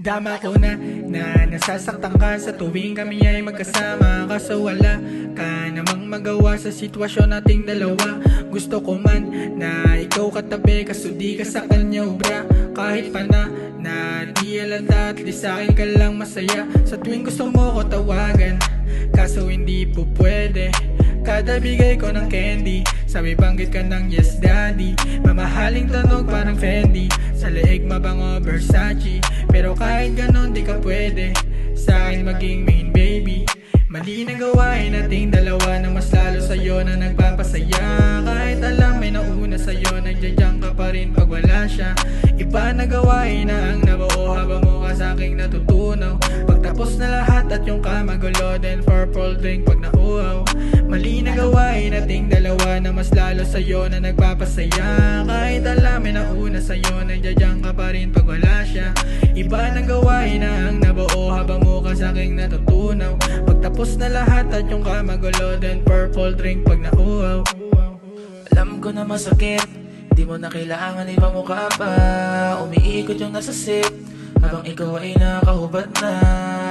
Dama ko na nasasaktan ka sa tuwing kami ay magkasama. Kaso wala ka namang magawa sa sitwasyon nating dalawa. Gusto ko man na ikaw katabi, kaso di ka sa kanya ubra. Kahit pa na di alata, at di sa'kin ka lang masaya. Sa tuwing gusto mo ko tawagan, kaso hindi po pwede. Kada bigay ko ng candy, sabi banggit ka ng yes daddy. Mamahaling tunog parang Fendi, sa leeg mabango Versace. Pero kahit ganon di ka pwede sa'kin maging main baby. Mali na gawain nating dalawa na mas lalo sa'yo na nagpapasaya. Kahit alam may nauna sa'yo, nagjadyang ka pa rin pag wala siya. Iba na gawain na ang nabuo habang mo ka sa'king natutunaw. Pagtapos na lahat at yung kamagulo, then purple drink pag nauhaw. Mali na gawain nating dalawa na mas lalo sa'yo na nagpapasaya. Kahit alam may nauna sa'yo, nagjadyang ka pa rin pag wala siya. Iba na gawain na ang nabuo habang mo ka sa'king natutunaw. Pagtapos na lahat at yung kamagulo, then purple drink pag nauhaw. Alam ko na masakit, di mo na kailangan iba mukha pa. Umiikot yung nasa sip, habang ikaw ay nakahubad na.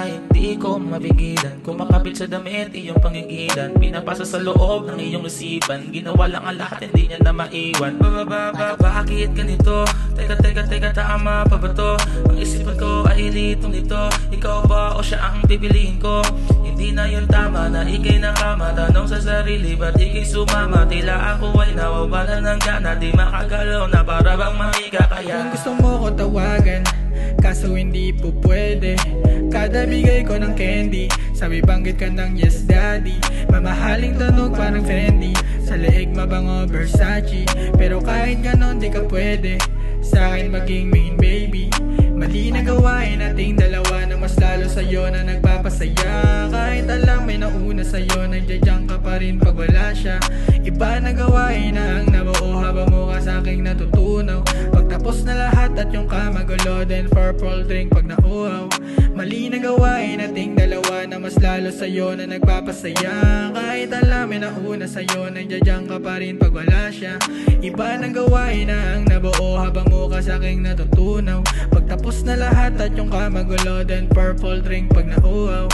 Hindi ko mapigilan, kumakapit sa damit, iyong pangigilan. Pinapasa sa loob ng iyong isipan, ginawa lang ang lahat, hindi niya na maiwan. Bakit ganito? Teka, tama pa ba to? Ang isipan ko ay litong nito. Ikaw ba o siya ang pipiliin ko? Hindi na yun tama na ikay nakama. Tanong sa sarili, ba't ikay sumama? Tila ako ay nawawalan ng gana, di makagalaw na para bang mahiga kaya. Kung gusto mo ko tawagan, kaso hindi po pwede. Kada bigay ko ng candy, sabi banggit ka ng yes daddy. Mamahaling tunog parang Fendi, sa leeg mabango Versace. Pero kahit ganon di ka pwede sa'kin maging main baby. Mali na gawain nating dalawa na mas lalo sa'yo na nagpapasaya. Kahit alam may nauna sa'yo, nagjadyang ka pa rin pag wala siya. Iba na gawain na ang nabuo habang mo ka sa'king natutunaw. Pagtapos na lahat at yung kamagulo, then purple drink pag nauhaw. Mali na gawain nating dalawa na mas lalo sa'yo na nagpapasaya. Kahit alam may nauna sa'yo, nagjadyang ka pa rin pag wala siya. Iba na gawain na ang nabuo habang mo ka sa'king natutunaw. Pagtapos na lahat at yung kamagulo, then purple drink pag nauhaw.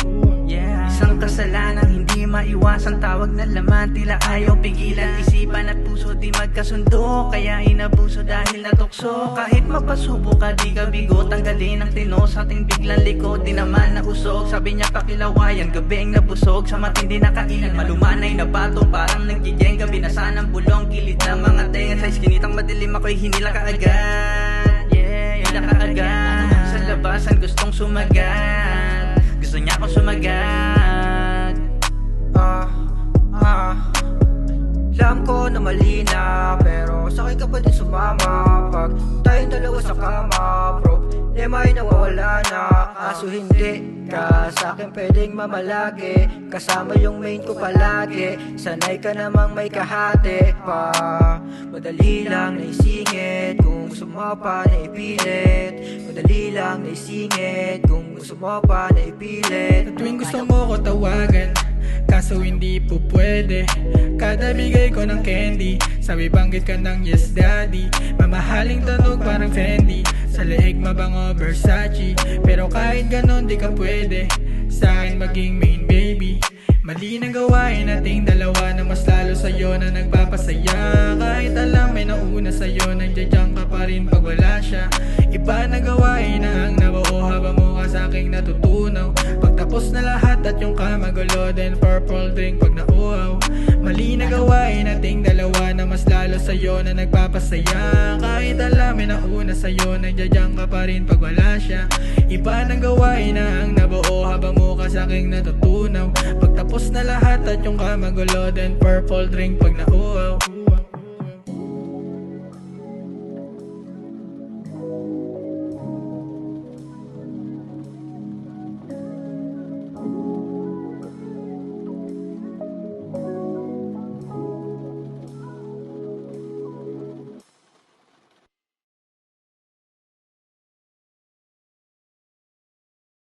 Isang kasalanan hindi maiwasan, tawag na laman, tila ayaw pigilan. Isipan at puso di magkasundo, kaya inabuso dahil natukso. Kahit mapasubo ka di ka bigo, tanggalin ang tino sa ating biglang likod. Di naman nausog, sabi niya pakilawayan, gabing nabusog sa matindi na kainan. Malumanay na batong parang naggigenga, binasa ng bulong, kilid ng mga tenga. Sa iskinitang madilim ako'y hinila ka agad. Hinila ka agad. Sa labasan gustong sumagat, gusto niya akong sumagat. Alam ko na mali na, pero sakay ka pa din sumama. Pag tayong dalawa sa kama, problema ay nawawala na. Kaso hindi ka sa'kin pwedeng mamalagi, kasama yung main ko palagi. Sanay ka namang may kahati pa, madali lang na isingit. Kung gusto mo pa na ipilit, madali lang na isingit. Kung gusto mo pa na ipilit. Tuwing gusto mo ko tawagan, kaso hindi po pwede. Kada bigay ko ng candy, sabi banggit ka ng yes daddy. Mamahaling tunog parang Fendi, sa leeg mabango Versace. Pero kahit ganon di ka pwede sa'kin maging main baby. Mali na gawain nating dalawa na mas lalo sa'yo na nagpapasaya. Kahit alam may nauna sa'yo, nagjadyang ka pa rin pag wala siya. Iba na gawain na ang nabuo habang mo ka sa'king natutunaw. Pagtapos na lahat at yung kamagulo, then purple drink pag nauhaw. Mali na gawain nating dalawa na mas lalo sa'yo na nagpapasaya. Kahit alam may nauna sa'yo, nagjadyang ka pa rin pag wala siya. Iba na gawain na ang nabuo habang mo ka sa'king natutunaw. Pagtapos na lahat at yung kamagulo, then purple drink pag nauhaw.